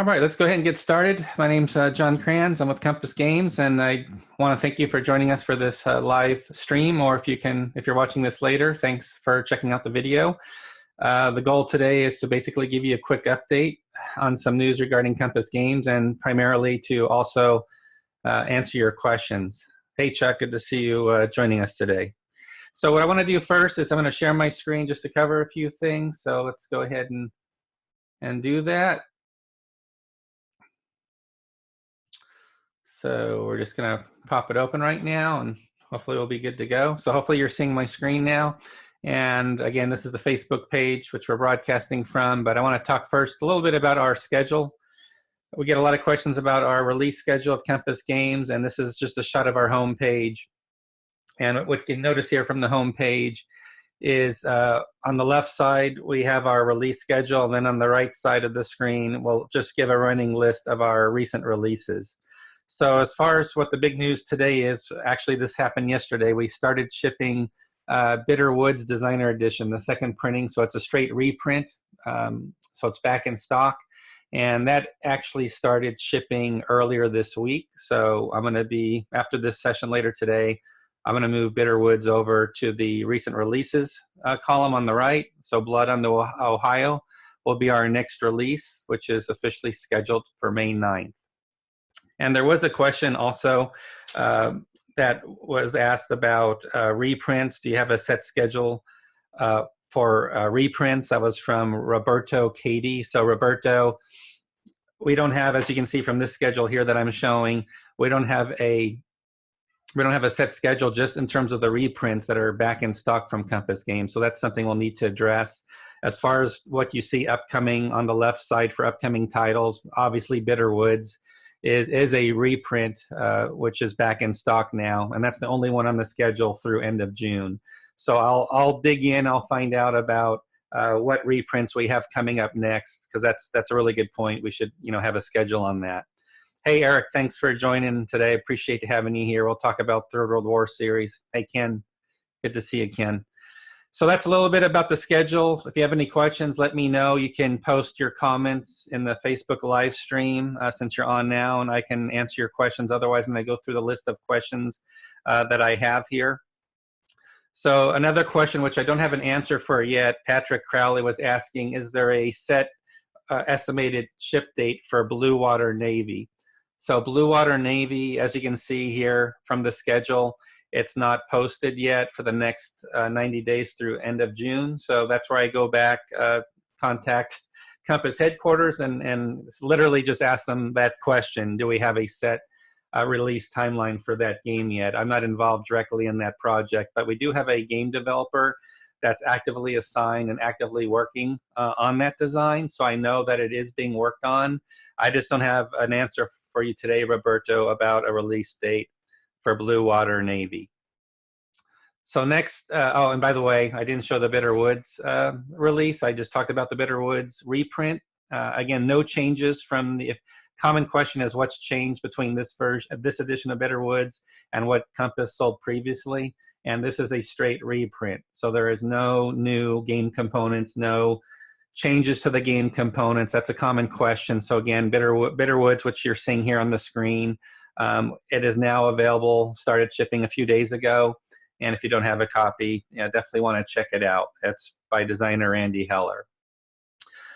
All right, let's go ahead and get started. My name's John Kranz. I'm with Compass Games, and I want to thank you for joining us for this live stream. Or if you're watching this later, thanks for checking out the video. The goal today is to basically give you a quick update on some news regarding Compass Games, and primarily to also answer your questions. Hey, Chuck, good to see you joining us today. So what I want to do first is I'm going to share my screen just to cover a few things. So let's go ahead and do that. So we're just going to pop it open right now, and hopefully we'll be good to go. So hopefully you're seeing my screen now. And again, this is the Facebook page, which we're broadcasting from. But I want to talk first a little bit about our schedule. We get a lot of questions about our release schedule of Compass Games, and this is just a shot of our home page. And what you can notice here from the home page is on the left side, we have our release schedule. And then on the right side of the screen, we'll just give a running list of our recent releases. So as far as what the big news today is, actually this happened yesterday. We started shipping Bitter Woods Designer Edition, the second printing. So it's a straight reprint. So it's back in stock. And that actually started shipping earlier this week. So I'm going to be, after this session later today, I'm going to move Bitter Woods over to the recent releases column on the right. So Blood on the Ohio will be our next release, which is officially scheduled for May 9th. And there was a question also that was asked about reprints. Do you have a set schedule for reprints? That was from Roberto Cady. So Roberto, we don't have, as you can see from this schedule here that I'm showing, we don't have a set schedule just in terms of the reprints that are back in stock from Compass Games. So that's something we'll need to address. As far as what you see upcoming on the left side for upcoming titles, obviously Bitter Woods is a reprint, which is back in stock now, and that's the only one on the schedule through end of June. So I'll dig in, I'll find out about what reprints we have coming up next, because that's a really good point. We should have a schedule on that. Hey Eric, thanks for joining today. Appreciate having you here. We'll talk about Third World War series. Hey Ken, good to see you, Ken. So that's a little bit about the schedule. If you have any questions, let me know. You can post your comments in the Facebook live stream since you're on now, and I can answer your questions. Otherwise, I'm going to go through the list of questions that I have here. So another question, which I don't have an answer for yet, Patrick Crowley was asking, is there a set estimated ship date for Blue Water Navy? So Blue Water Navy, as you can see here from the schedule, it's not posted yet for the next 90 days through end of June. So that's where I go back, contact Compass headquarters and literally just ask them that question. Do we have a set release timeline for that game yet? I'm not involved directly in that project, but we do have a game developer that's actively assigned and actively working on that design. So I know that it is being worked on. I just don't have an answer for you today, Roberto, about a release date for Blue Water Navy. So next, oh, and by the way, I didn't show the Bitter Woods release. I just talked about the Bitter Woods reprint. Again, no changes from the common question is what's changed between this version, this edition of Bitter Woods and what Compass sold previously. And this is a straight reprint. So there is no new game components, no changes to the game components. That's a common question. So again, Bitter Woods, which you're seeing here on the screen, it is now available, started shipping a few days ago. And if you don't have a copy, definitely want to check it out. It's by designer Andy Heller.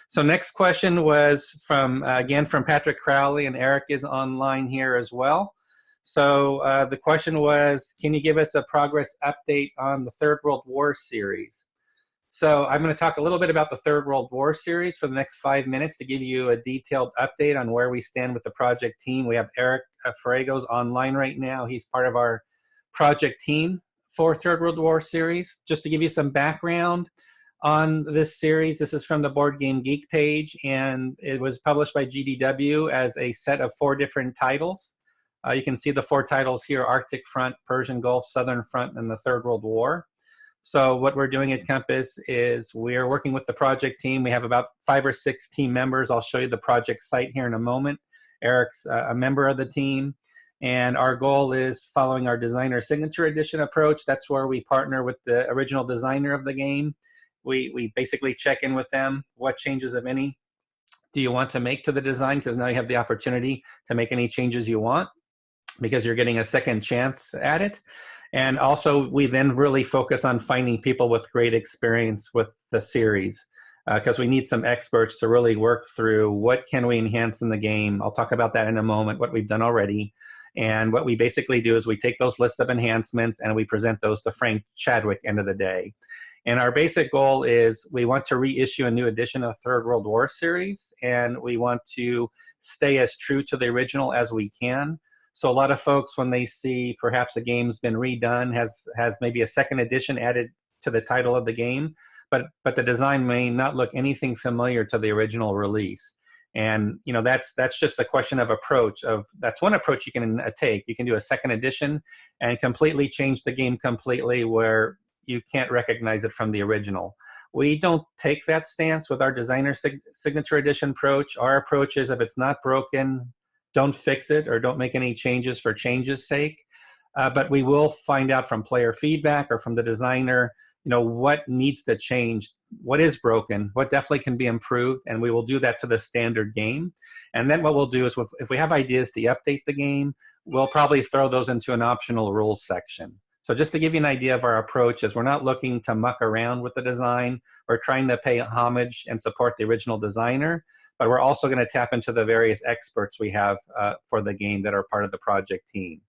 So next question was again from Patrick Crowley, and Eric is online here as well. So the question was, can you give us a progress update on the Third World War series? So I'm going to talk a little bit about the Third World War series for the next 5 minutes to give you a detailed update on where we stand with the project team. We have Eric Ferragos online right now. He's part of our project team for Third World War series. Just to give you some background on this series, this is from the Board Game Geek page, and it was published by GDW as a set of 4 different titles. You can see the 4 titles here: Arctic Front, Persian Gulf, Southern Front, and the Third World War. So what we're doing at Compass is we're working with the project team. We have about 5 or 6 team members. I'll show you the project site here in a moment. Eric's a member of the team. And our goal is following our designer signature edition approach. That's where we partner with the original designer of the game. We basically check in with them, what changes, if any, do you want to make to the design, because now you have the opportunity to make any changes you want, because you're getting a second chance at it. And also, we then really focus on finding people with great experience with the series, because we need some experts to really work through what can we enhance in the game. I'll talk about that in a moment, what we've done already. And what we basically do is we take those lists of enhancements and we present those to Frank Chadwick end of the day. And our basic goal is we want to reissue a new edition of Third World War series, and we want to stay as true to the original as we can. So a lot of folks, when they see perhaps a game's been redone, has maybe a second edition added to the title of the game, but the design may not look anything familiar to the original release. And that's just a question of approach. That's one approach you can take. You can do a second edition and completely change the game completely where you can't recognize it from the original. We don't take that stance with our designer signature edition approach. Our approach is, if it's not broken, don't fix it or don't make any changes for change's sake. But we will find out from player feedback or from the designer, what needs to change, what is broken, what definitely can be improved, and we will do that to the standard game. And then what we'll do is, if we have ideas to update the game, we'll probably throw those into an optional rules section. So just to give you an idea of our approach, is we're not looking to muck around with the design. We're trying to pay homage and support the original designer, but we're also going to tap into the various experts we have for the game that are part of the project team.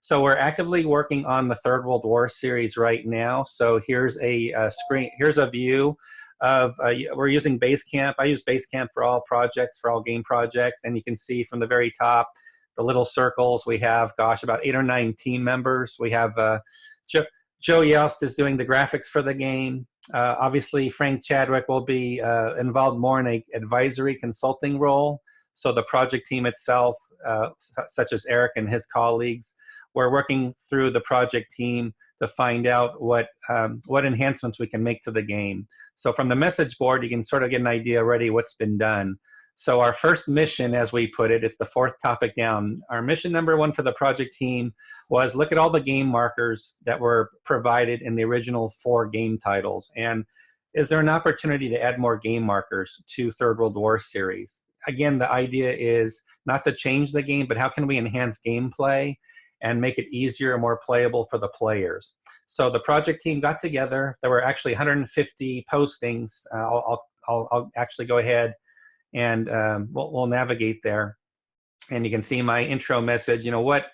So we're actively working on the Third World War series right now. So here's a screen. Here's a view of, we're using Basecamp. I use Basecamp for all projects, for all game projects. And you can see from the very top, the little circles, we have, about 8 or 9 team members. We have Joe Youst is doing the graphics for the game. Obviously, Frank Chadwick will be involved more in an advisory consulting role. So the project team itself, such as Eric and his colleagues, we're working through the project team to find out what enhancements we can make to the game. So from the message board, you can sort of get an idea already what's been done. So our first mission, as we put it, it's the 4th topic down. Our mission number 1 for the project team was look at all the game markers that were provided in the original 4 game titles. And is there an opportunity to add more game markers to Third World War series? Again, the idea is not to change the game, but how can we enhance gameplay and make it easier and more playable for the players? So the project team got together. There were actually 150 postings. I'll actually go ahead and we'll navigate there. And you can see my intro message. What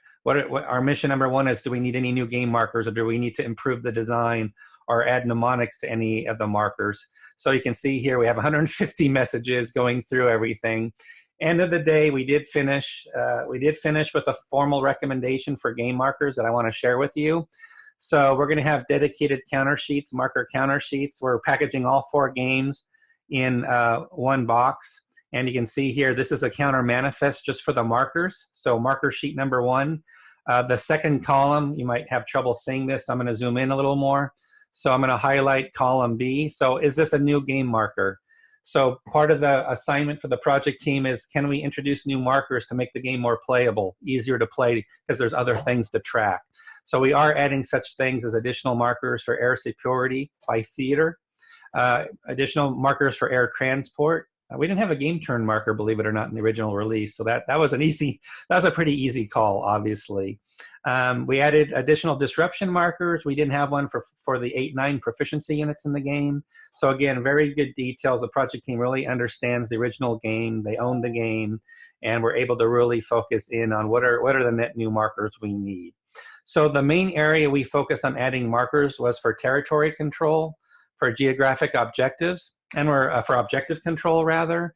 our mission number 1 is, do we need any new game markers, or do we need to improve the design or add mnemonics to any of the markers? So you can see here we have 150 messages going through everything. End of the day, we did finish with a formal recommendation for game markers that I want to share with you. So we're going to have dedicated counter sheets, marker counter sheets. We're packaging all 4 games in one box. And you can see here, this is a counter manifest just for the markers. So marker sheet number 1. The second column, you might have trouble seeing this. I'm going to zoom in a little more. So I'm going to highlight column B. So is this a new game marker? So part of the assignment for the project team is, can we introduce new markers to make the game more playable, easier to play, because there's other things to track. So we are adding such things as additional markers for air superiority by theater, additional markers for air transport. We didn't have a game turn marker, believe it or not, in the original release. So that was a pretty easy call, obviously. We added additional disruption markers. We didn't have one for the 8-9 proficiency units in the game. So again, very good details. The project team really understands the original game. They own the game, and we're able to really focus in on what are the net new markers we need. So the main area we focused on adding markers was for territory control, for geographic objectives, and for objective control, rather,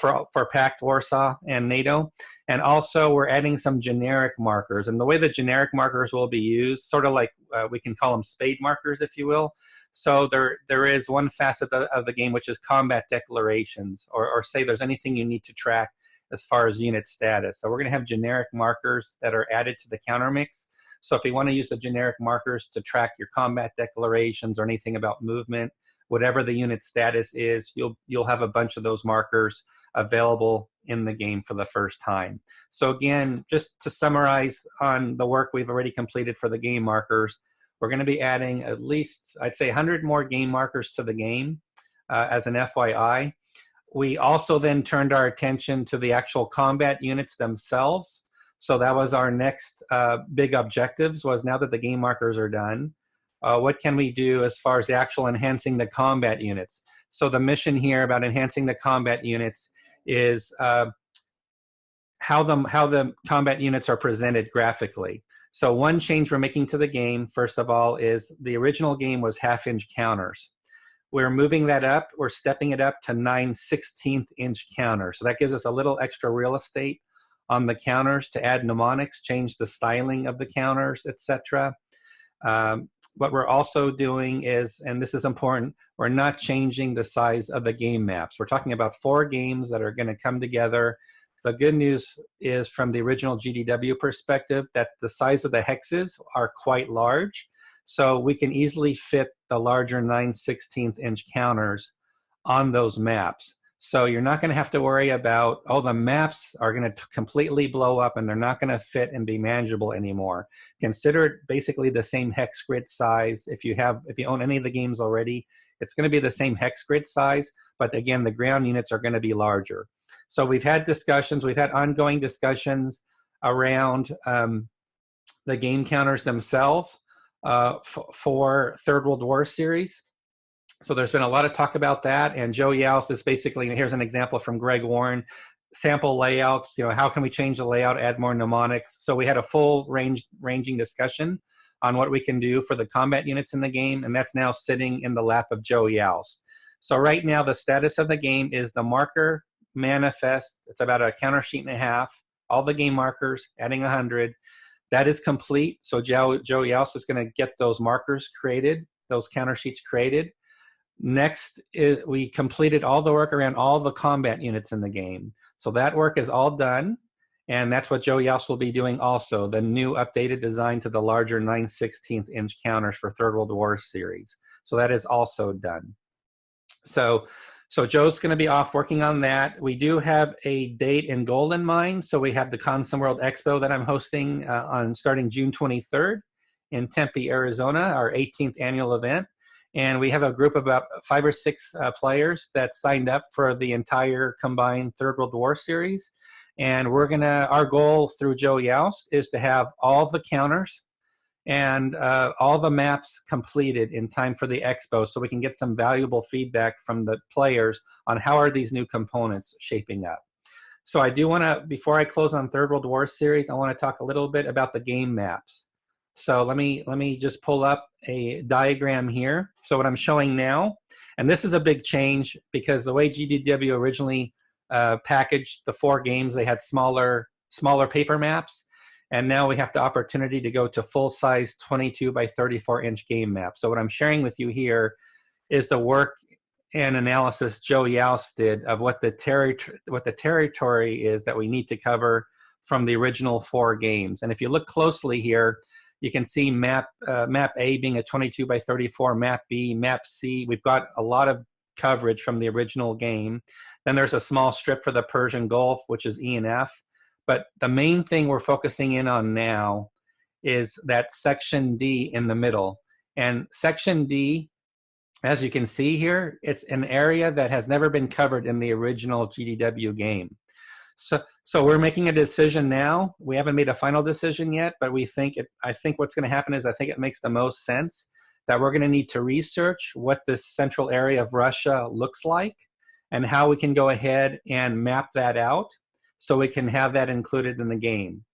for Pact, Warsaw, and NATO. And also, we're adding some generic markers. And the way the generic markers will be used, sort of like we can call them spade markers, if you will. So there is one facet of the game, which is combat declarations, or say there's anything you need to track as far as unit status. So we're going to have generic markers that are added to the counter mix. So if you want to use the generic markers to track your combat declarations or anything about movement, whatever the unit status is, you'll have a bunch of those markers available in the game for the first time. So again, just to summarize on the work we've already completed for the game markers, we're going to be adding at least, I'd say, 100 more game markers to the game as an FYI. We also then turned our attention to the actual combat units themselves. So that was our next big objectives, was now that the game markers are done, what can we do as far as the actual enhancing the combat units? So the mission here about enhancing the combat units is how the combat units are presented graphically. So one change we're making to the game, first of all, is the original game was half-inch counters. We're moving that up. We're stepping it up to 9/16-inch counters. So that gives us a little extra real estate on the counters to add mnemonics, change the styling of the counters, etc. What we're also doing is, and this is important, we're not changing the size of the game maps. We're talking about 4 games that are going to come together. The good news is, from the original GDW perspective, that the size of the hexes are quite large. So we can easily fit the larger 9/16-inch counters on those maps. So you're not going to have to worry about, oh, the maps are going to completely blow up and they're not going to fit and be manageable anymore. Consider it basically the same hex grid size. If you own any of the games already, it's going to be the same hex grid size, but again, the ground units are going to be larger. So we've had discussions, we've had ongoing discussions around the game counters themselves for Third World War series. So there's been a lot of talk about that, and Joe Yaus is basically, here's an example from Greg Warren, sample layouts, how can we change the layout, add more mnemonics. So we had a full ranging discussion on what we can do for the combat units in the game, and that's now sitting in the lap of Joe Yaus. So right now the status of the game is the marker manifest. It's about a counter sheet and a half, all the game markers, adding 100. That is complete. So Joe Yaus is going to get those markers created, those counter sheets created. Next, we completed all the work around all the combat units in the game. So that work is all done, and that's what Joe Yaus will be doing also, the new updated design to the larger 9/16-inch counters for Third World War series. So that is also done. So Joe's going to be off working on that. We do have a date and goal in mind. So we have the Consum World Expo that I'm hosting on starting June 23rd in Tempe, Arizona, our 18th annual event. And we have a group of about 5 or 6 players that signed up for the entire combined Third World War series. And our goal through Joe Yaus is to have all the counters and all the maps completed in time for the expo, so we can get some valuable feedback from the players on how are these new components shaping up. So I do want to, before I close on Third World War series, I want to talk a little bit about the game maps. So let me just pull up a diagram here. So what I'm showing now, and this is a big change because the way GDW originally packaged the 4 games, they had smaller paper maps, and now we have the opportunity to go to full-size 22 by 34-inch game maps. So what I'm sharing with you here is the work and analysis Joe Yaus did of what the territory is that we need to cover from the original 4 games. And if you look closely here, you can see map A being a 22 by 34, map B, map C. We've got a lot of coverage from the original game. Then there's a small strip for the Persian Gulf, which is E and F. But the main thing we're focusing in on now is that section D in the middle. And section D, as you can see here, it's an area that has never been covered in the original GDW game. So we're making a decision now. We haven't made a final decision yet, but I think what's going to happen is I think it makes the most sense that we're going to need to research what this central area of Russia looks like and how we can go ahead and map that out so we can have that included in the game.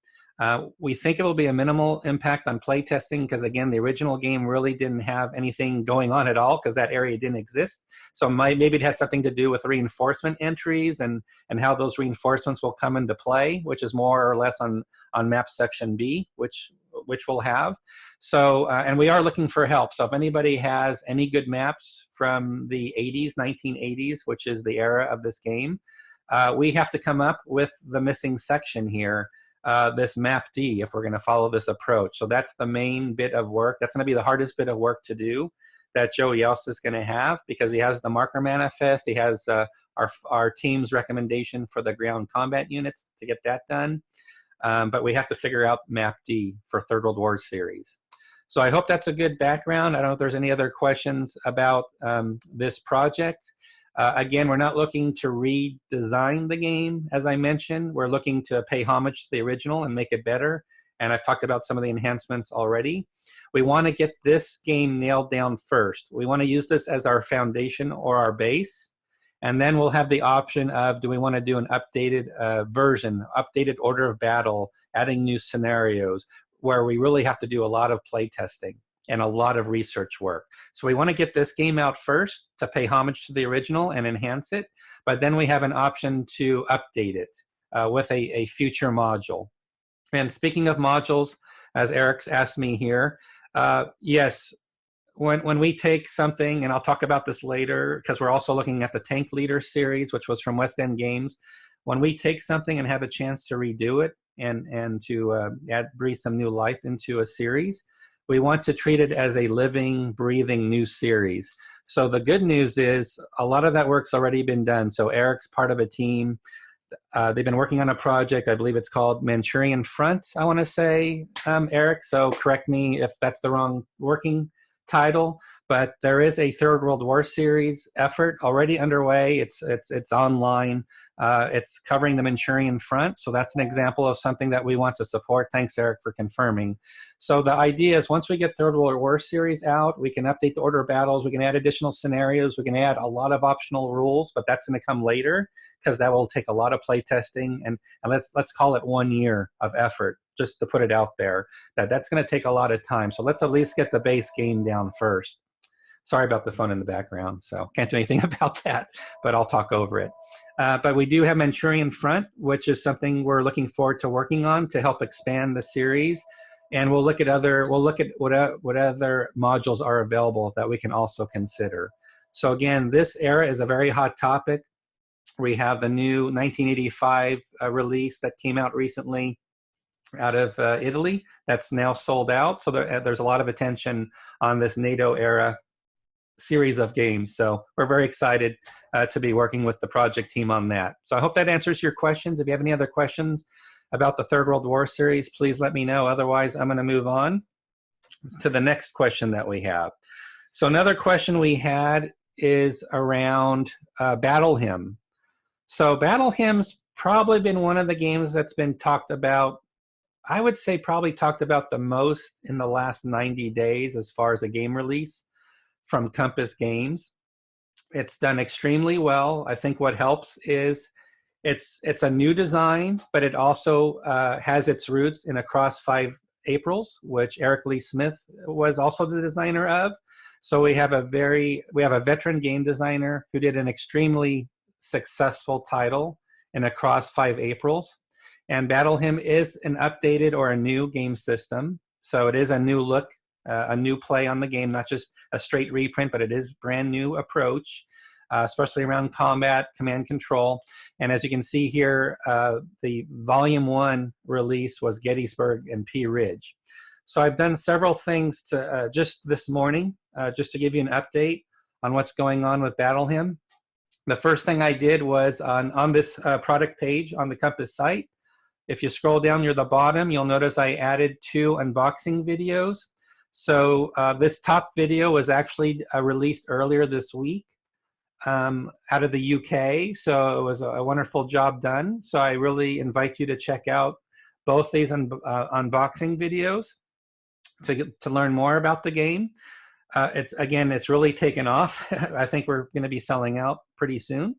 We think it will be a minimal impact on playtesting because, again, the original game really didn't have anything going on at all because that area didn't exist. So maybe it has something to do with reinforcement entries and how those reinforcements will come into play, which is more or less on map section B, which we'll have. So, and we are looking for help. So if anybody has any good maps from the 1980s, which is the era of this game, we have to come up with the missing section here. This map D, if we're going to follow this approach. So that's the main bit of work. That's going to be the hardest bit of work to do that Joe Yaus is going to have because he has the marker manifest. He has our team's recommendation for the ground combat units to get that done. But we have to figure out map D for Third World War series. So I hope that's a good background. I don't know if there's any other questions about this project. Again, we're not looking to redesign the game, as I mentioned. We're looking to pay homage to the original and make it better. And I've talked about some of the enhancements already. We want to get this game nailed down first. We want to use this as our foundation or our base. And then we'll have the option of, do we want to do an updated version, updated order of battle, adding new scenarios, where we really have to do a lot of play testing and a lot of research work. So we want to get this game out first to pay homage to the original and enhance it, but then we have an option to update it with a future module. And speaking of modules, as Eric's asked me here, yes, when we take something, and I'll talk about this later because we're also looking at the Tank Leader series, which was from West End Games. When we take something and have a chance to redo it and to breathe some new life into a series, we want to treat it as a living, breathing new series. So the good news is a lot of that work's already been done. So Eric's part of a team. They've been working on a project. I believe it's called Manchurian Front, I want to say, Eric. So correct me if that's the wrong working title, but there is a Third World War series effort already underway. It's online. It's covering the Manchurian Front. So that's an example of something that we want to support. Thanks, Eric, for confirming. So the idea is once we get Third World War series out, we can update the order of battles. We can add additional scenarios. We can add a lot of optional rules, but that's going to come later because that will take a lot of play testing. And let's call it 1 year of effort, just to put it out there, that's going to take a lot of time. So let's at least get the base game down first. Sorry about the phone in the background, so can't do anything about that, but I'll talk over it. But we do have Manchurian Front, which is something we're looking forward to working on to help expand the series. And we'll look at what other modules are available that we can also consider. So again, this era is a very hot topic. We have the new 1985 release that came out recently out of Italy that's now sold out. So there's a lot of attention on this NATO era series of games. So we're very excited to be working with the project team on that. So I hope that answers your questions. If you have any other questions about the Third World War series, please let me know. Otherwise, I'm going to move on to the next question that we have. So another question we had is around Battle Hymn. So Battle Hymn's probably been one of the games that's been talked about, I would say probably talked about the most in the last 90 days as far as a game release from Compass Games. It's done extremely well. I think what helps is it's a new design, but it also has its roots in Across 5 Aprils, which Eric Lee Smith was also the designer of. So we have a veteran game designer who did an extremely successful title in Across 5 Aprils. And Battle Hymn is an updated or a new game system. So it is a new look, a new play on the game, not just a straight reprint, but it is brand new approach, especially around combat, command control. And as you can see here, the Volume 1 release was Gettysburg and Pea Ridge. So I've done several things to, just this morning, just to give you an update on what's going on with Battle Hymn. The first thing I did was on this product page on the Compass site. If you scroll down near the bottom, you'll notice I added 2 unboxing videos. So this top video was actually released earlier this week out of the UK. So it was a wonderful job done. So I really invite you to check out both these unboxing videos to learn more about the game. It's really taken off. I think we're going to be selling out pretty soon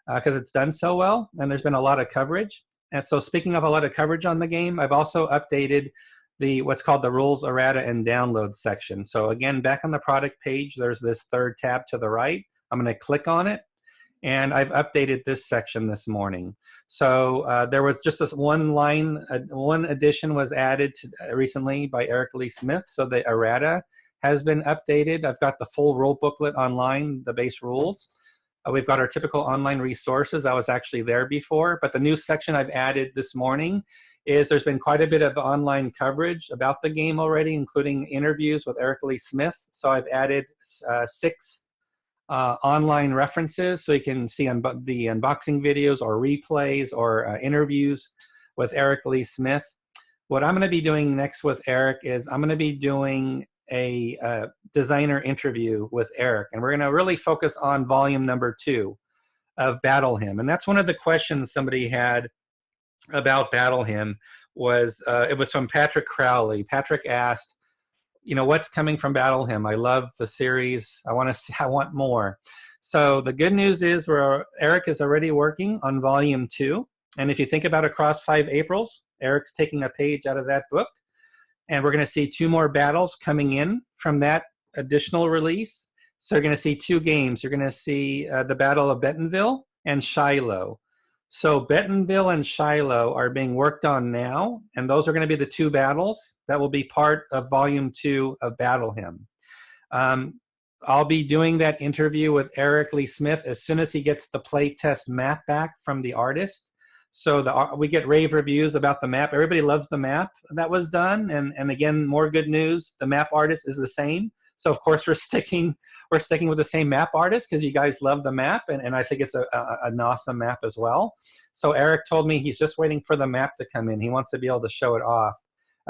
because it's done so well, and there's been a lot of coverage. And so speaking of a lot of coverage on the game, I've also updated what's called the rules, errata, and download section. So again, back on the product page, there's this third tab to the right. I'm going to click on it, and I've updated this section this morning. So there was just this one addition was added recently by Eric Lee Smith. So the errata has been updated. I've got the full rule booklet online, the base rules. We've got our typical online resources. I was actually there before, but the new section I've added this morning is there's been quite a bit of online coverage about the game already, including interviews with Eric Lee Smith. So I've added 6 online references so you can see the unboxing videos or replays or interviews with Eric Lee Smith. What I'm going to be doing next with Eric is I'm going to be doing a designer interview with Eric, and we're going to really focus on volume number 2 of Battle Hymn. And that's one of the questions somebody had about Battle Hymn was, it was from Patrick Crowley. Patrick asked, what's coming from Battle Hymn? I love the series. I want more. So the good news is Eric is already working on volume 2. And if you think about Across 5 Aprils, Eric's taking a page out of that book. And we're going to see 2 more battles coming in from that additional release. So you're going to see 2 games. You're going to see the Battle of Bentonville and Shiloh. So Bentonville and Shiloh are being worked on now, and those are going to be the 2 battles that will be part of Volume 2 of Battle Hymn. I'll be doing that interview with Eric Lee Smith as soon as he gets the playtest map back from the artist. So we get rave reviews about the map. Everybody loves the map that was done. And again, more good news, the map artist is the same. So of course we're sticking with the same map artist because you guys love the map. And I think it's an awesome map as well. So Eric told me he's just waiting for the map to come in. He wants to be able to show it off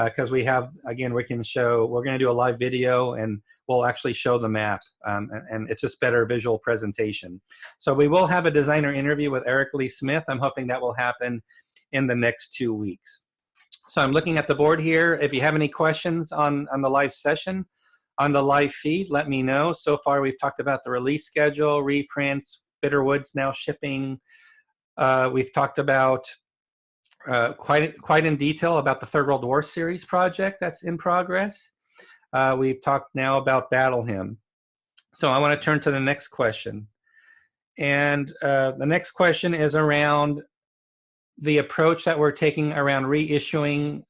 because we're going to do a live video and we'll actually show the map. And it's just better visual presentation. So we will have a designer interview with Eric Lee Smith. I'm hoping that will happen in the next 2 weeks. So I'm looking at the board here. If you have any questions on the live session, on the live feed, let me know. So far, we've talked about the release schedule, reprints, Bitterwood's now shipping. We've talked about quite in detail about the Third World War series project that's in progress. We've talked now about Battle Hymn. So I want to turn to the next question. And the next question is around the approach that we're taking around reissuing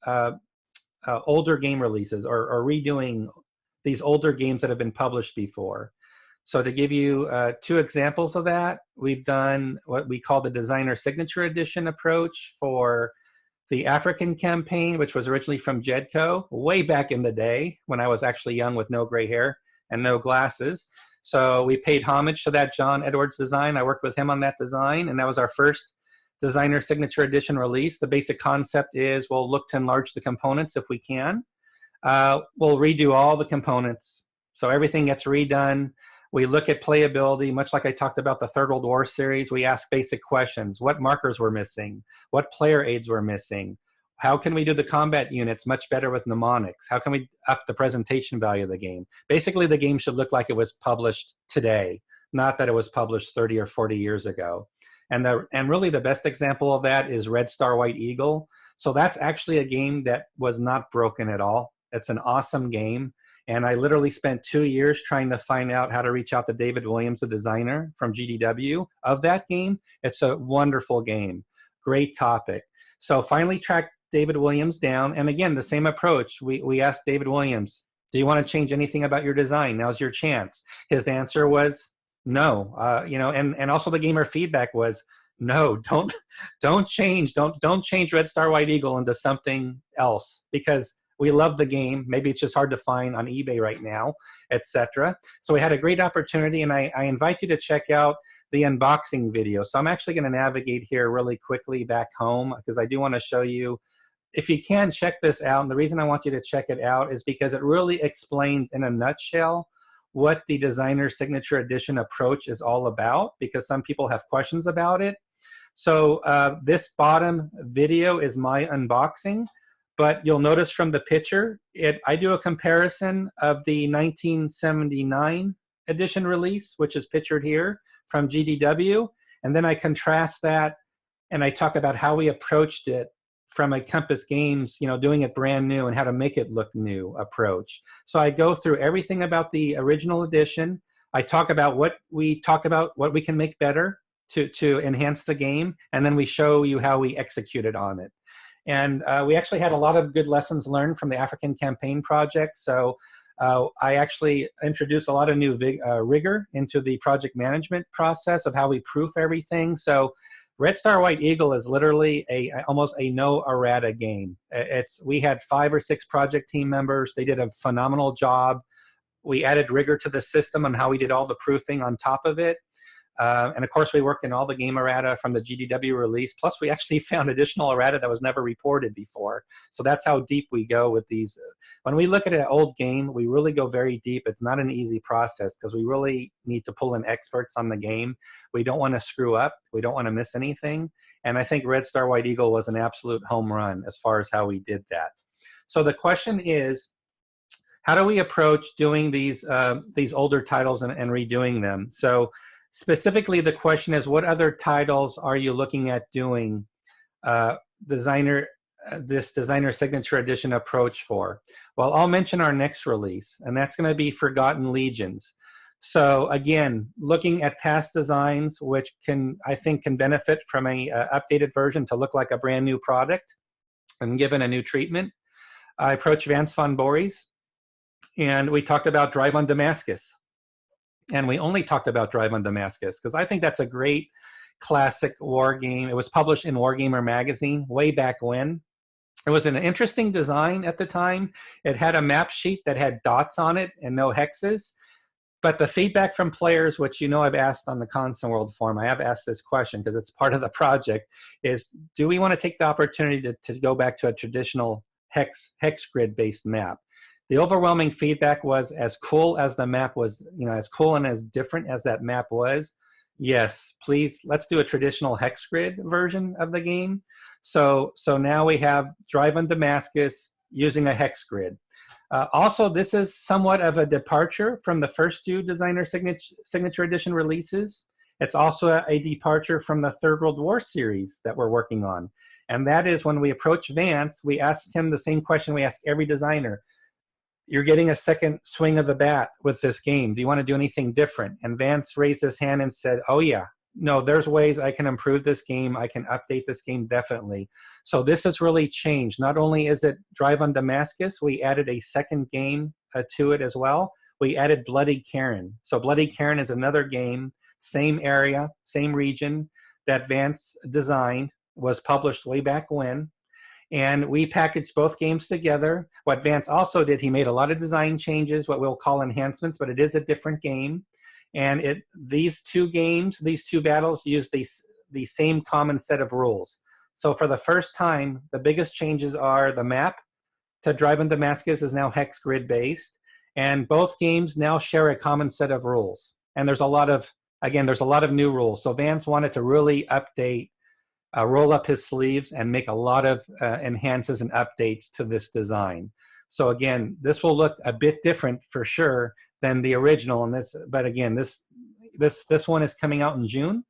older game releases or redoing these older games that have been published before. So to give you 2 examples of that, we've done what we call the Designer Signature Edition approach for the African campaign, which was originally from Jedco, way back in the day when I was actually young with no gray hair and no glasses. So we paid homage to that John Edwards design. I worked with him on that design, and that was our first Designer Signature Edition release. The basic concept is we'll look to enlarge the components if we can. We'll redo all the components. So everything gets redone. We look at playability, much like I talked about the Third World War series. We ask basic questions. What markers were missing? What player aids were missing? How can we do the combat units much better with mnemonics? How can we up the presentation value of the game? Basically, the game should look like it was published today, not that it was published 30 or 40 years ago. And really the best example of that is Red Star White Eagle. So that's actually a game that was not broken at all. It's an awesome game. And I literally spent 2 years trying to find out how to reach out to David Williams, the designer from GDW of that game. It's a wonderful game. Great topic. So finally tracked David Williams down. And again, the same approach. We asked David Williams, do you want to change anything about your design? Now's your chance. His answer was no. And also the gamer feedback was, no, don't change Red Star White Eagle into something else because we love the game. Maybe it's just hard to find on eBay right now, etc. So we had a great opportunity, and I invite you to check out the unboxing video. So I'm actually going to navigate here really quickly back home because I do want to show you. If you can, check this out. And the reason I want you to check it out is because it really explains in a nutshell what the Designer Signature Edition approach is all about, because some people have questions about it. So this bottom video is my unboxing. But you'll notice from the picture, I do a comparison of the 1979 edition release, which is pictured here from GDW, and then I contrast that and I talk about how we approached it from a Compass Games, doing it brand new and how to make it look new approach. So I go through everything about the original edition. I talk about what we can make better to enhance the game, and then we show you how we executed on it. And we actually had a lot of good lessons learned from the African Campaign project. So I actually introduced a lot of new rigor into the project management process of how we proof everything. So Red Star White Eagle is literally almost a no errata game. We had 5 or 6 project team members. They did a phenomenal job. We added rigor to the system on how we did all the proofing on top of it. And of course, we worked in all the game errata from the GDW release. Plus, we actually found additional errata that was never reported before. So that's how deep we go with these. When we look at an old game, we really go very deep. It's not an easy process because we really need to pull in experts on the game. We don't want to screw up. We don't want to miss anything. And I think Red Star White Eagle was an absolute home run as far as how we did that. So the question is, how do we approach doing these older titles and redoing them? So specifically, the question is, what other titles are you looking at doing this designer signature edition approach for? Well, I'll mention our next release, and that's going to be Forgotten Legions. So again, looking at past designs, which I think can benefit from a updated version to look like a brand new product and given a new treatment. I approached Vance von Boris, and we talked about Drive on Damascus. And we only talked about Drive on Damascus because I think that's a great classic war game. It was published in Wargamer magazine way back when. It was an interesting design at the time. It had a map sheet that had dots on it and no hexes. But the feedback from players, which I've asked on the Console World forum, I have asked this question because it's part of the project, is do we want to take the opportunity to go back to a traditional hex grid-based map? The overwhelming feedback was, as cool as the map was, as cool and as different as that map was, yes, please, let's do a traditional hex grid version of the game. So now we have Drive on Damascus using a hex grid. Also, this is somewhat of a departure from the first two Designer Signature Edition releases. It's also a departure from the Third World War series that we're working on. And that is when we approach Vance, we asked him the same question we ask every designer. You're getting a second swing of the bat with this game. Do you want to do anything different? And Vance raised his hand and said, oh yeah, no, there's ways I can improve this game. I can update this game definitely. So this has really changed. Not only is it Drive on Damascus, we added a second game to it as well. We added Bloody Karen. So Bloody Karen is another game, same area, same region that Vance designed, was published way back when. And we packaged both games together. What Vance also did, he made a lot of design changes, what we'll call enhancements, but it is a different game. And these two games, these two battles, use the same common set of rules. So for the first time, the biggest changes are the map to Drive on Damascus is now hex grid based. And both games now share a common set of rules. And there's a lot of new rules. So Vance wanted to really update, roll up his sleeves and make a lot of enhances and updates to this design. So again, this will look a bit different for sure than the original. But again, this one is coming out in June.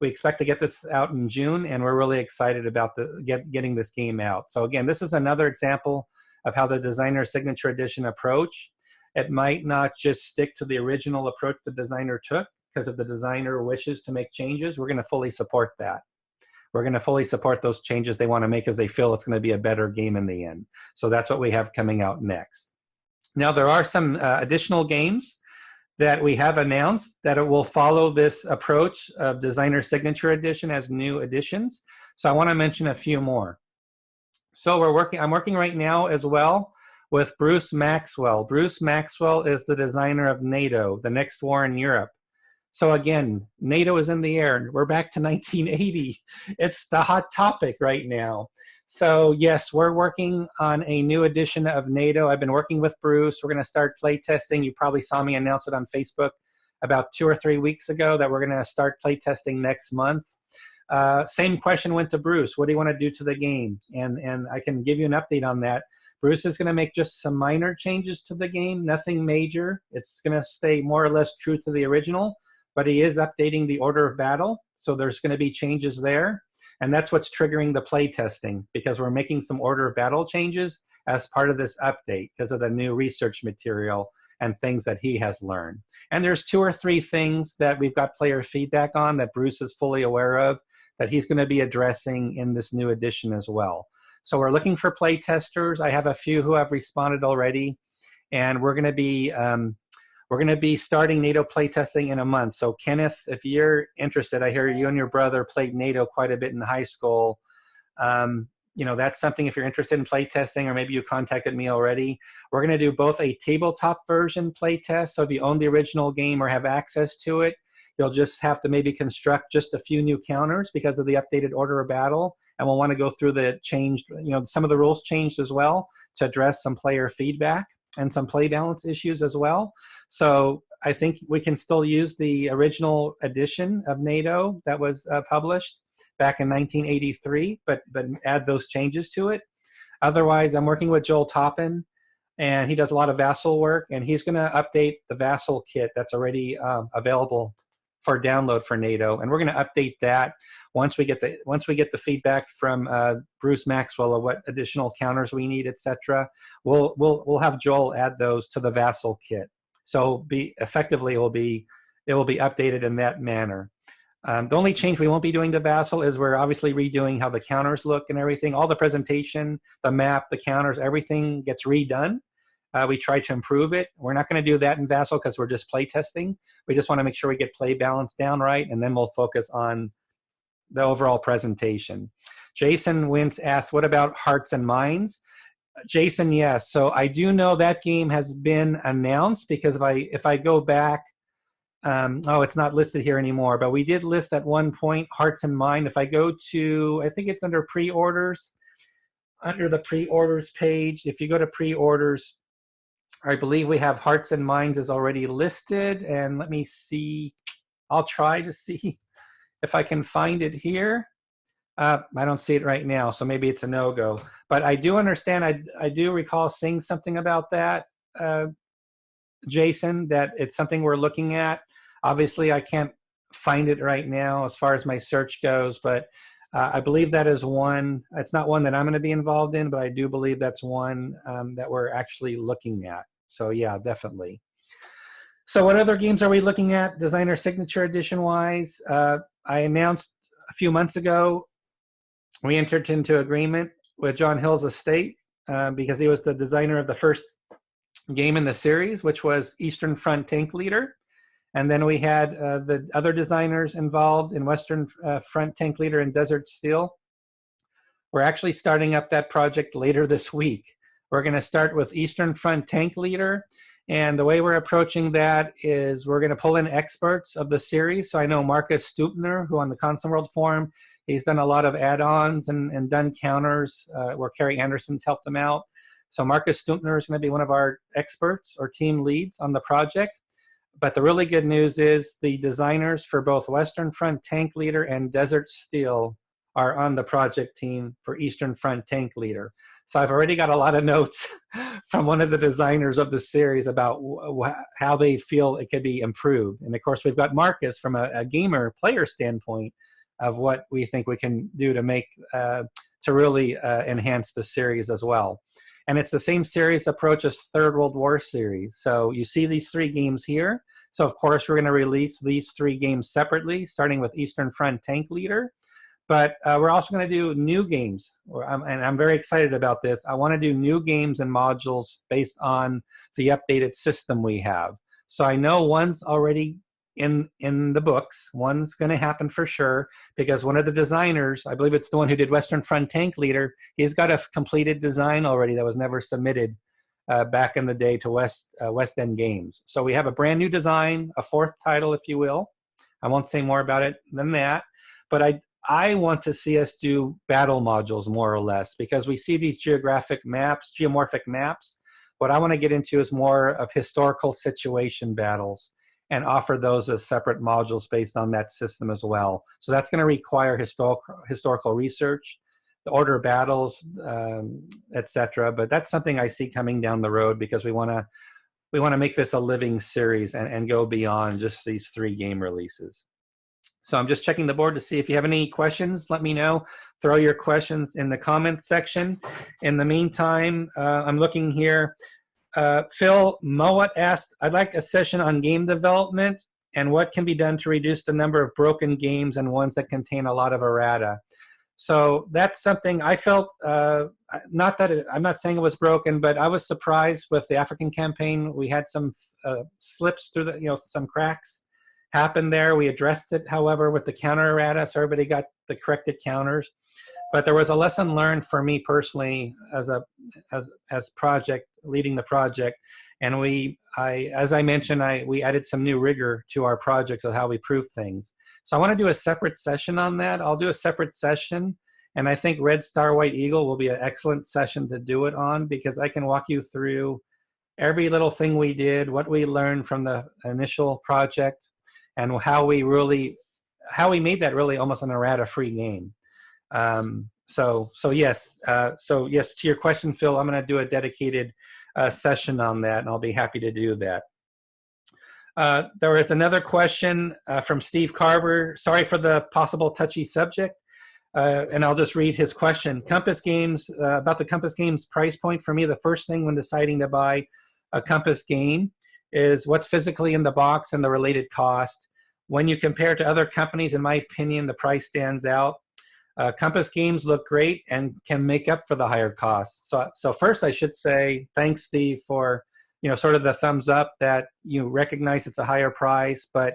We expect to get this out in June, and we're really excited about getting this game out. So again, this is another example of how the Designer Signature Edition approach. It might not just stick to the original approach the designer took, because if the designer wishes to make changes, we're going to fully support that. We're going to fully support those changes they want to make as they feel it's going to be a better game in the end. So that's what we have coming out next. Now, there are some additional games that we have announced that it will follow this approach of Designer Signature Edition as new additions. So I want to mention a few more. So I'm working right now as well with Bruce Maxwell. Bruce Maxwell is the designer of NATO, the next war in Europe. So again, NATO is in the air. We're back to 1980. It's the hot topic right now. So yes, we're working on a new edition of NATO. I've been working with Bruce. We're going to start play testing. You probably saw me announce it on Facebook about 2 or 3 weeks ago that we're going to start play testing next month. Same question went to Bruce. What do you want to do to the game? And I can give you an update on that. Bruce is going to make just some minor changes to the game, nothing major. It's going to stay more or less true to the original, but he is updating the order of battle. So there's going to be changes there. And that's what's triggering the play testing, because we're making some order of battle changes as part of this update because of the new research material and things that he has learned. And there's 2 or 3 things that we've got player feedback on that Bruce is fully aware of that he's going to be addressing in this new edition as well. So we're looking for play testers. I have a few who have responded already, and we're going to be starting NATO playtesting in a month. So Kenneth, if you're interested, I hear you and your brother played NATO quite a bit in high school. That's something if you're interested in playtesting, or maybe you contacted me already. We're going to do both a tabletop version playtest. So if you own the original game or have access to it, You'll just have to maybe construct just a few new counters because of the updated order of battle. And we'll want to go through the changed, some of the rules changed as well to address some player feedback and some play balance issues as well. So I think we can still use the original edition of NATO that was published back in 1983, but add those changes to it. Otherwise, I'm working with Joel Toppin, and he does a lot of Vassal work, and he's going to update the Vassal kit that's already available for download for NATO, and we're going to update that once we get the feedback from Bruce Maxwell of what additional counters we need, etc. We'll have Joel add those to the Vassal kit, so effectively it will be updated in that manner. The only change we won't be doing to Vassal is we're obviously redoing how the counters look and everything. All the presentation, the map, the counters, everything gets redone. We try to improve it. We're not going to do that in Vassal because we're just play testing. We just want to make sure we get play balance down right, and then we'll focus on the overall presentation. Jason Wintz asks, what about Hearts and Minds? Jason, yes. So I do know that game has been announced, because if I go back, it's not listed here anymore, but we did list at one point Hearts and Mind. If I go to, I think it's under pre-orders, under the pre-orders page, if you go to pre-orders, I believe we have Hearts and Minds is already listed. And let me see, I'll try to see if I can find it here. I don't see it right now, so maybe it's a no-go. But I do understand, I do recall seeing something about that, Jason, that it's something we're looking at. Obviously, I can't find it right now as far as my search goes, but I believe that is one. It's not one that I'm going to be involved in, but I do believe that's one that we're actually looking at. So yeah, definitely. So what other games are we looking at, Designer Signature Edition-wise? I announced a few months ago we entered into agreement with John Hill's estate because he was the designer of the first game in the series, which was Eastern Front Tank Leader. And then we had the other designers involved in Western Front Tank Leader and Desert Steel. We're actually starting up that project later this week. We're going to start with Eastern Front Tank Leader. And the way we're approaching that is we're going to pull in experts of the series. So I know Marcus Stupner, who on the Console World Forum, he's done a lot of add-ons and done counters where Kerry Anderson's helped him out. So Marcus Stupner is going to be one of our experts or team leads on the project. But the really good news is the designers for both Western Front Tank Leader and Desert Steel are on the project team for Eastern Front Tank Leader. So I've already got a lot of notes from one of the designers of the series about how they feel it could be improved. And of course, we've got Marcus from a gamer player standpoint of what we think we can do to make, to really enhance the series as well. And it's the same series approach as Third World War series. So you see these three games here. So of course, we're going to release these three games separately, starting with Eastern Front Tank Leader. But we're also going to do new games. And I'm very excited about this. I want to do new games and modules based on the updated system we have. So I know one's already in the books. One's going to happen for sure, because one of the designers, I believe it's the one who did Western Front Tank Leader, he's got a completed design already that was never submitted back in the day to West End Games. So we have a brand new design, a fourth title, if you will. I won't say more about it than that, but I want to see us do battle modules more or less, because we see these geomorphic maps. What I want to get into is more of historical situation battles and offer those as separate modules based on that system as well. So that's going to require historical research, the order of battles, etc. But that's something I see coming down the road, because we want to make this a living series and go beyond just these three game releases. So I'm just checking the board to see if you have any questions. Let me know. Throw your questions in the comments section. In the meantime, I'm looking here. Phil Mowat asked, I'd like a session on game development and what can be done to reduce the number of broken games and ones that contain a lot of errata. So that's something I felt, I'm not saying it was broken, but I was surprised with the African campaign. We had some slips through some cracks happened there. We addressed it, however, with the counter errata, so everybody got the corrected counters. But there was a lesson learned for me personally as project leading the project, And as I mentioned, we added some new rigor to our projects of how we prove things. So I want to do a separate session on that. I'll do a separate session, and I think Red Star White Eagle will be an excellent session to do it on, because I can walk you through every little thing we did, what we learned from the initial project, and how we made that really almost an errata-free game. So yes, to your question, Phil, I'm going to do a dedicated session on that, and I'll be happy to do that. There was another question from Steve Carver. Sorry for the possible touchy subject, and I'll just read his question. Compass Games, about the Compass Games price point. For me, the first thing when deciding to buy a Compass game is what's physically in the box and the related cost. When you compare to other companies, in my opinion, the price stands out. Compass games look great and can make up for the higher costs. So first I should say thanks, Steve, for sort of the thumbs up that you recognize it's a higher price, but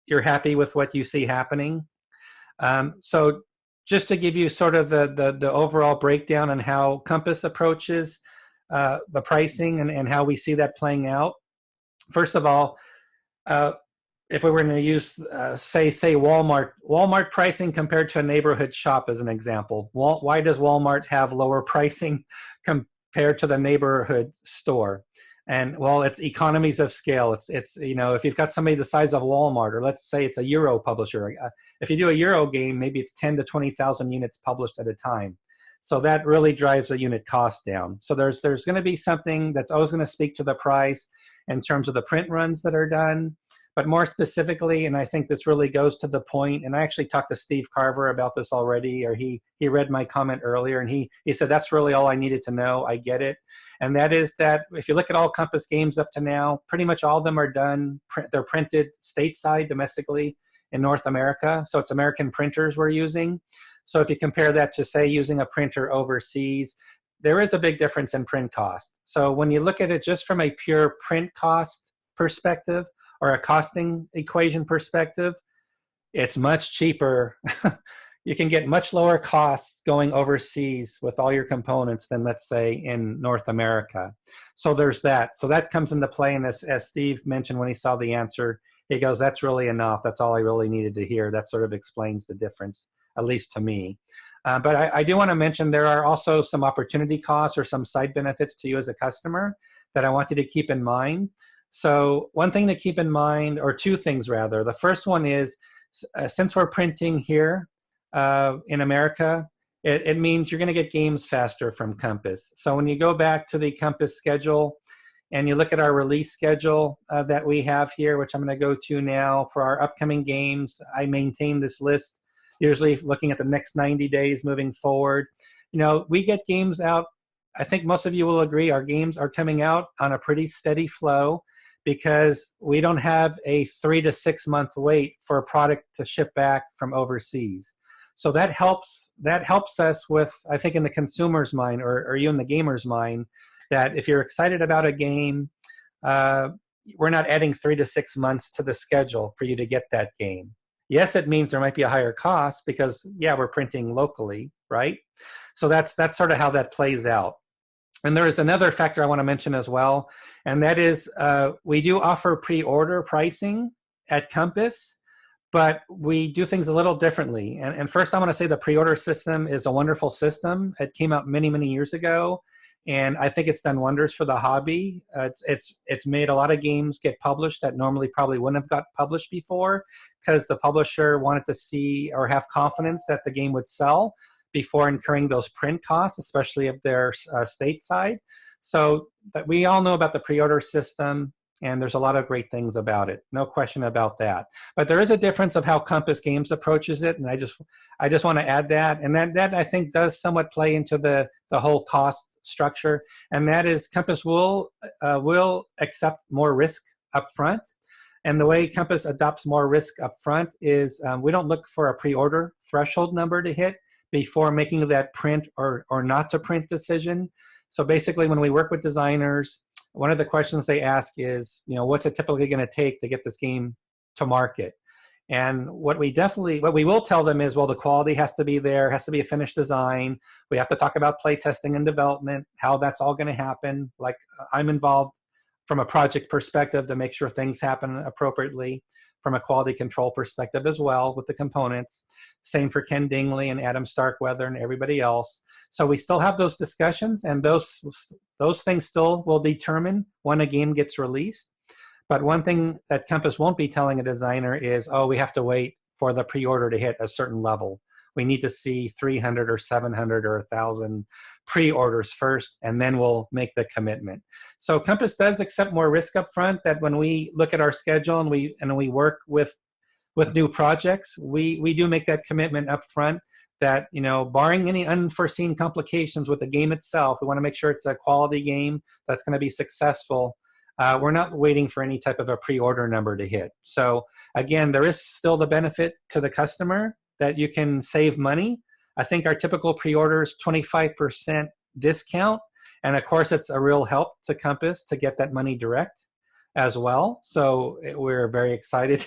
you're happy with what you see happening. So just to give you sort of the overall breakdown on how Compass approaches the pricing and how we see that playing out. First of all, if we were going to use, say Walmart pricing compared to a neighborhood shop as an example. Why does Walmart have lower pricing compared to the neighborhood store? And well, it's economies of scale. It's if you've got somebody the size of Walmart, or let's say it's a Euro publisher. If you do a Euro game, maybe it's 10 to 20,000 units published at a time. So that really drives the unit cost down. So there's going to be something that's always going to speak to the price in terms of the print runs that are done. But more specifically, and I think this really goes to the point, and I actually talked to Steve Carver about this already, or he read my comment earlier, and he said, that's really all I needed to know. I get it. And that is that if you look at all Compass games up to now, pretty much all of them are done, they're printed stateside, domestically in North America. So it's American printers we're using. So if you compare that to, say, using a printer overseas, there is a big difference in print cost. So when you look at it just from a pure print cost perspective, or a costing equation perspective, it's much cheaper. You can get much lower costs going overseas with all your components than, let's say, in North America. So there's that. So that comes into play, and as Steve mentioned when he saw the answer, he goes, that's really enough. That's all I really needed to hear. That sort of explains the difference, at least to me. But I do want to mention there are also some opportunity costs or some side benefits to you as a customer that I want you to keep in mind. So one thing to keep in mind, or two things rather. The first one is, since we're printing here in America, it means you're going to get games faster from Compass. So when you go back to the Compass schedule and you look at our release schedule that we have here, which I'm going to go to now for our upcoming games, I maintain this list, usually looking at the next 90 days moving forward. We get games out. I think most of you will agree our games are coming out on a pretty steady flow, because we don't have a 3 to 6 month wait for a product to ship back from overseas. So that helps us with, I think, in the consumer's mind, or you in the gamer's mind, that if you're excited about a game, we're not adding 3 to 6 months to the schedule for you to get that game. Yes, it means there might be a higher cost because, yeah, we're printing locally, right? So that's sort of how that plays out. And there is another factor I want to mention as well, and that is we do offer pre-order pricing at Compass, but we do things a little differently. And first I want to say the pre-order system is a wonderful system. It came out many, many years ago, and I think it's done wonders for the hobby. It's made a lot of games get published that normally probably wouldn't have got published before, because the publisher wanted to see or have confidence that the game would sell before incurring those print costs, especially if they're stateside. So but we all know about the pre-order system, and there's a lot of great things about it. No question about that. But there is a difference of how Compass Games approaches it, and I just want to add that. And that I think does somewhat play into the whole cost structure, and that is Compass will accept more risk up front. And the way Compass adopts more risk up front is we don't look for a pre-order threshold number to hit before making that print or not to print decision. So basically, when we work with designers, one of the questions they ask is, what's it typically going to take to get this game to market? And what we will tell them is, well, the quality has to be there, has to be a finished design. We have to talk about play testing and development, how that's all going to happen. Like I'm involved from a project perspective to make sure things happen appropriately, from a quality control perspective as well with the components. Same for Ken Dingley and Adam Starkweather and everybody else. So we still have those discussions, and those things still will determine when a game gets released. But one thing that Compass won't be telling a designer is, oh, we have to wait for the pre-order to hit a certain level. We need to see 300 or 700 or 1,000 pre-orders first, and then we'll make the commitment. So Compass does accept more risk up front, that when we look at our schedule and we work with new projects, we do make that commitment up front that, barring any unforeseen complications with the game itself, we want to make sure it's a quality game that's going to be successful. We're not waiting for any type of a pre-order number to hit. So again, there is still the benefit to the customer that you can save money. I think our typical pre-order is 25% discount. And of course, it's a real help to Compass to get that money direct as well. So we're very excited.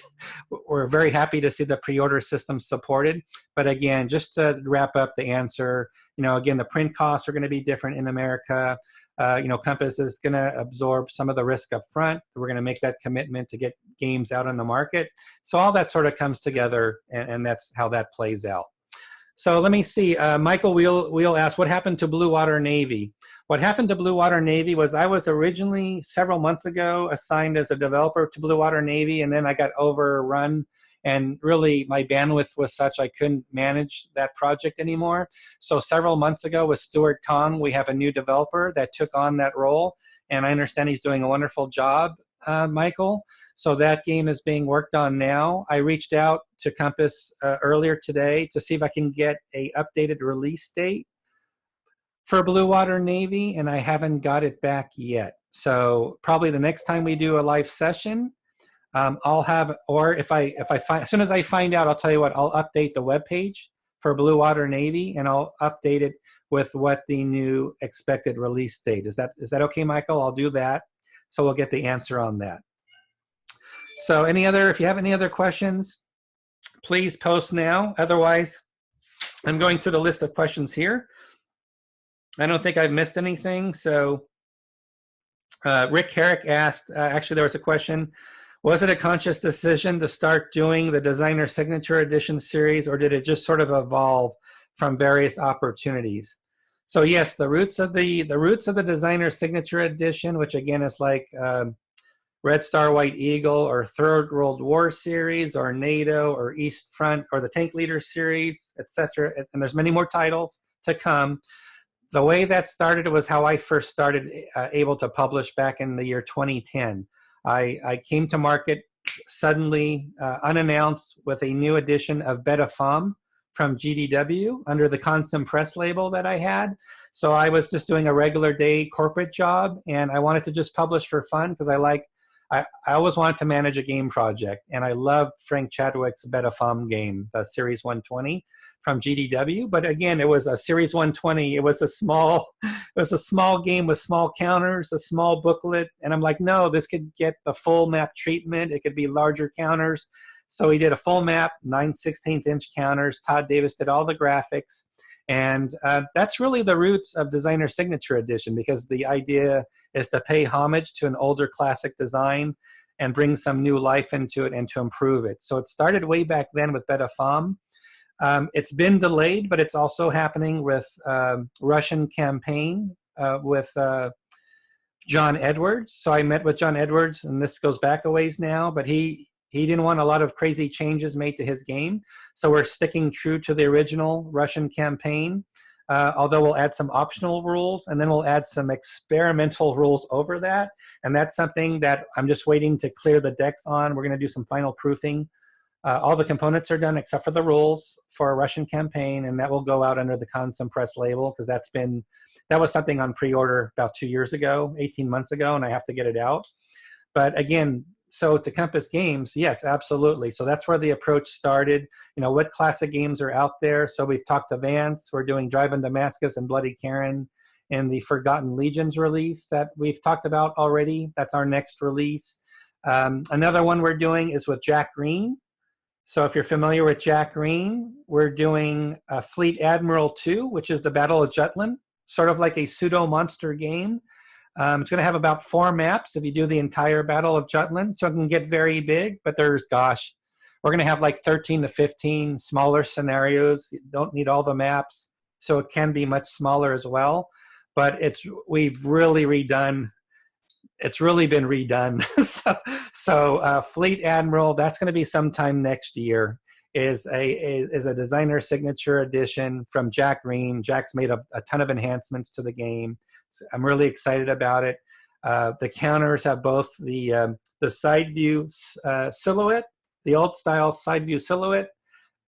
We're very happy to see the pre-order system supported. But again, just to wrap up the answer, again, the print costs are going to be different in America. Compass is going to absorb some of the risk up front. We're going to make that commitment to get games out on the market. So all that sort of comes together, and that's how that plays out. So let me see. Michael Wheel asked, what happened to Blue Water Navy? What happened to Blue Water Navy was I was originally, several months ago, assigned as a developer to Blue Water Navy, and then I got overrun. And really, my bandwidth was such I couldn't manage that project anymore. So several months ago with Stuart Tong, we have a new developer that took on that role. And I understand he's doing a wonderful job, Michael. So that game is being worked on now. I reached out to Compass earlier today to see if I can get a updated release date for Blue Water Navy, and I haven't got it back yet. So probably the next time we do a live session, I'll have, or if I find, as soon as I find out, I'll tell you what, I'll update the webpage for Blue Water Navy, and I'll update it with what the new expected release date is. That okay, Michael? I'll do that. So we'll get the answer on that. So if you have any other questions, please post now. Otherwise, I'm going through the list of questions here. I don't think I've missed anything. So Rick Herrick asked, actually there was a question, was it a conscious decision to start doing the Designer Signature Edition series, or did it just sort of evolve from various opportunities? So yes, the roots of the Designer Signature Edition, which again is like Red Star White Eagle or Third World War series or NATO or East Front or the Tank Leader series, etc. And there's many more titles to come. The way that started was how I first started able to publish back in the year 2010. I came to market suddenly, unannounced, with a new edition of Beta Fom from GDW under the Constant Press label that I had. So I was just doing a regular day corporate job, and I wanted to just publish for fun because I always wanted to manage a game project, and I loved Frank Chadwick's Beta Fom game, the Series 120 from GDW. But again, it was a Series 120. It was a small game with small counters, a small booklet, and I'm like, no, this could get the full map treatment. It could be larger counters. So we did a full map, 9/16" counters. Todd Davis did all the graphics. And that's really the roots of Designer Signature Edition, because the idea is to pay homage to an older classic design and bring some new life into it and to improve it. So it started way back then with Beta Fom. It's been delayed, but it's also happening with Russian Campaign with John Edwards. So I met with John Edwards, and this goes back a ways now, but he didn't want a lot of crazy changes made to his game. So we're sticking true to the original Russian Campaign, although we'll add some optional rules, and then we'll add some experimental rules over that. And that's something that I'm just waiting to clear the decks on. We're going to do some final proofing. All the components are done except for the rules for a Russian Campaign, and that will go out under the Consum Press label, because that was something on pre-order about 2 years ago, 18 months ago, and I have to get it out. But again, so to Compass Games, yes, absolutely. So that's where the approach started. What classic games are out there? So we've talked to Vance. We're doing Drive-In Damascus and Bloody Karen and the Forgotten Legions release that we've talked about already. That's our next release. Another one we're doing is with Jack Green. So if you're familiar with Jack Green, we're doing Fleet Admiral 2, which is the Battle of Jutland, sort of like a pseudo-monster game. It's going to have about 4 maps if you do the entire Battle of Jutland, so it can get very big, but we're going to have like 13 to 15 smaller scenarios. You don't need all the maps, so it can be much smaller as well. But we've really redone. It's really been redone. so Fleet Admiral, that's going to be sometime next year. Is a designer signature edition from Jack Green. Jack's made a ton of enhancements to the game. So I'm really excited about it. The counters have both the side view silhouette, the old style side view silhouette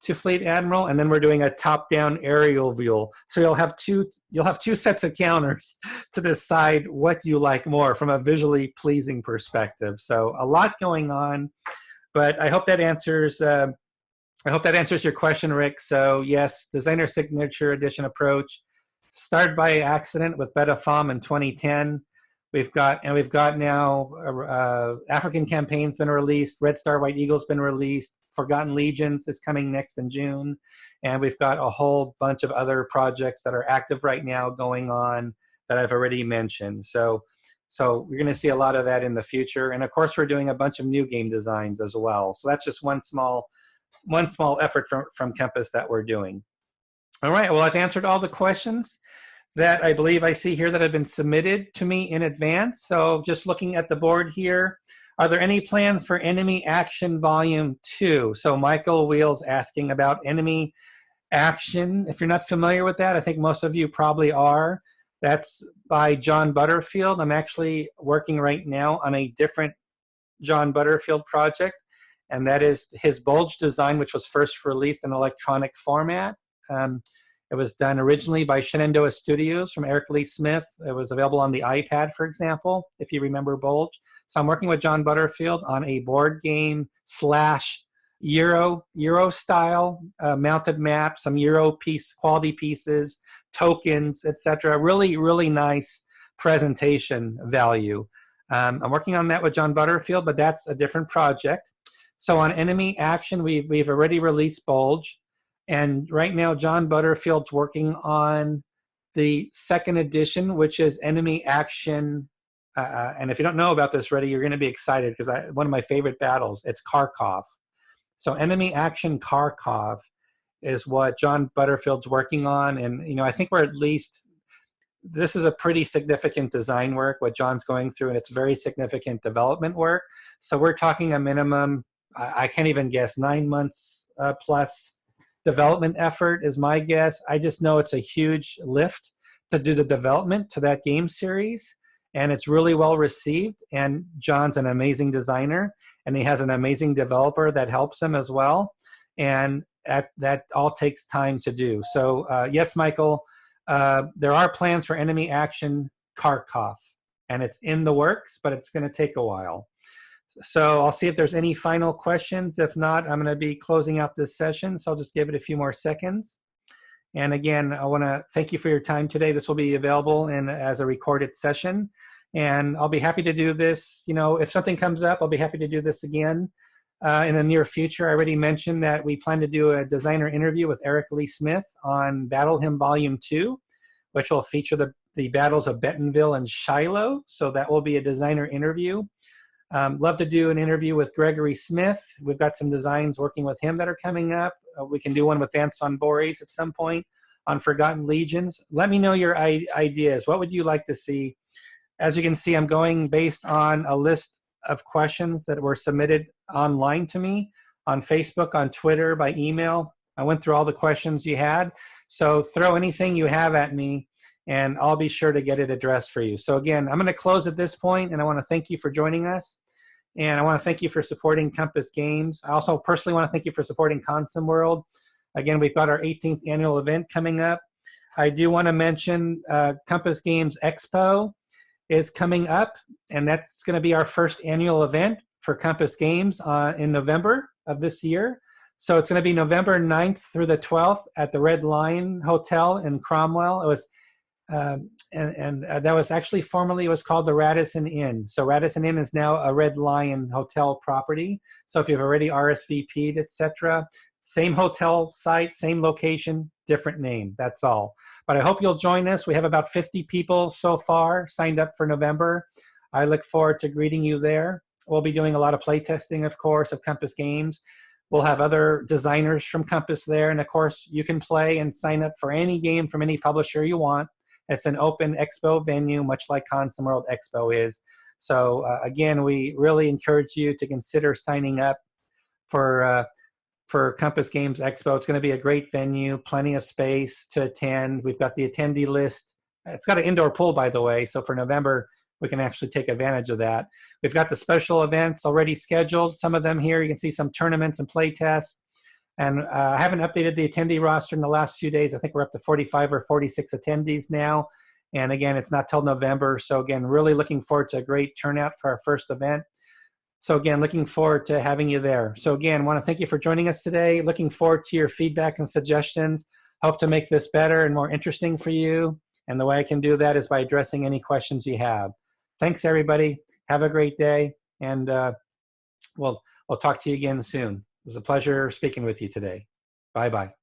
to Fleet Admiral, and then we're doing a top-down aerial view. So you'll have two sets of counters to decide what you like more from a visually pleasing perspective. So a lot going on, but I hope that answers your question, Rick. So yes, designer signature edition approach. Started by accident with Beta FOM in 2010. We've got now African Campaign's been released, Red Star White Eagle's been released, Forgotten Legions is coming next in June, and we've got a whole bunch of other projects that are active right now going on that I've already mentioned. So we're going to see a lot of that in the future, and of course we're doing a bunch of new game designs as well. So that's just one small effort from Compass that we're doing. All right, well, I've answered all the questions that I believe I see here that have been submitted to me in advance. So just looking at the board here, are there any plans for Enemy Action Volume 2? So Michael Wheel's asking about Enemy Action. If you're not familiar with that, I think most of you probably are. That's by John Butterfield. I'm actually working right now on a different John Butterfield project, and that is his Bulge design, which was first released in electronic format. It was done originally by Shenandoah Studios from Eric Lee Smith. It was available on the iPad, for example, if you remember Bulge. So I'm working with John Butterfield on a board game / Euro style mounted map, some Euro quality pieces, tokens, etc. Really, really nice presentation value. I'm working on that with John Butterfield, but that's a different project. So on Enemy Action, we've already released Bulge. And right now, John Butterfield's working on the second edition, which is Enemy Action. And if you don't know about this already, you're going to be excited because one of my favorite battles, it's Kharkov. So Enemy Action Kharkov is what John Butterfield's working on. And, I think this is a pretty significant design work, what John's going through, and it's very significant development work. So we're talking a minimum, I can't even guess, 9 months plus development effort is my guess. I just know it's a huge lift to do the development to that game series, and it's really well received. And John's an amazing designer, and he has an amazing developer that helps him as well. And that all takes time to do. So yes, Michael, there are plans for Enemy Action Kharkov, and it's in the works, but it's going to take a while. So I'll see if there's any final questions. If not, I'm going to be closing out this session, so I'll just give it a few more seconds. And again, I want to thank you for your time today. This will be available as a recorded session, and I'll be happy to do this. If something comes up, I'll be happy to do this again in the near future. I already mentioned that we plan to do a designer interview with Eric Lee Smith on Battle Hymn Volume 2, which will feature the battles of Bentonville and Shiloh. So that will be a designer interview. Love to do an interview with Gregory Smith. We've got some designs working with him that are coming up. We can do one with Vance von Boris at some point on Forgotten Legions. Let me know your ideas. What would you like to see? As you can see, I'm going based on a list of questions that were submitted online to me on Facebook, on Twitter, by email. I went through all the questions you had. So throw anything you have at me, and I'll be sure to get it addressed for you. So again, I'm going to close at this point, and I want to thank you for joining us. And I want to thank you for supporting Compass Games. I also personally want to thank you for supporting Consum World. Again, we've got our 18th annual event coming up. I do want to mention Compass Games Expo is coming up, and that's going to be our first annual event for Compass Games in November of this year. So it's going to be November 9th through the 12th at the Red Lion Hotel in Cromwell. It was that was actually formerly, it was called the Radisson Inn. So Radisson Inn is now a Red Lion Hotel property. So if you've already RSVP'd, etc., Same hotel site, same location, different name. That's all. But I hope you'll join us. We have about 50 people so far signed up for November. I look forward to greeting you there. We'll be doing a lot of play testing, of course, of Compass games. We'll have other designers from Compass there. And of course, you can play and sign up for any game from any publisher you want. It's an open expo venue, much like Console World Expo is. So again, we really encourage you to consider signing up for Compass Games Expo. It's going to be a great venue, plenty of space to attend. We've got the attendee list. It's got an indoor pool, by the way. So for November, we can actually take advantage of that. We've got the special events already scheduled. Some of them here, you can see some tournaments and play tests. And I haven't updated the attendee roster in the last few days. I think we're up to 45 or 46 attendees now. And again, it's not till November. So again, really looking forward to a great turnout for our first event. So again, looking forward to having you there. So again, want to thank you for joining us today. Looking forward to your feedback and suggestions. Hope to make this better and more interesting for you. And the way I can do that is by addressing any questions you have. Thanks, everybody. Have a great day. And we'll talk to you again soon. It was a pleasure speaking with you today. Bye-bye.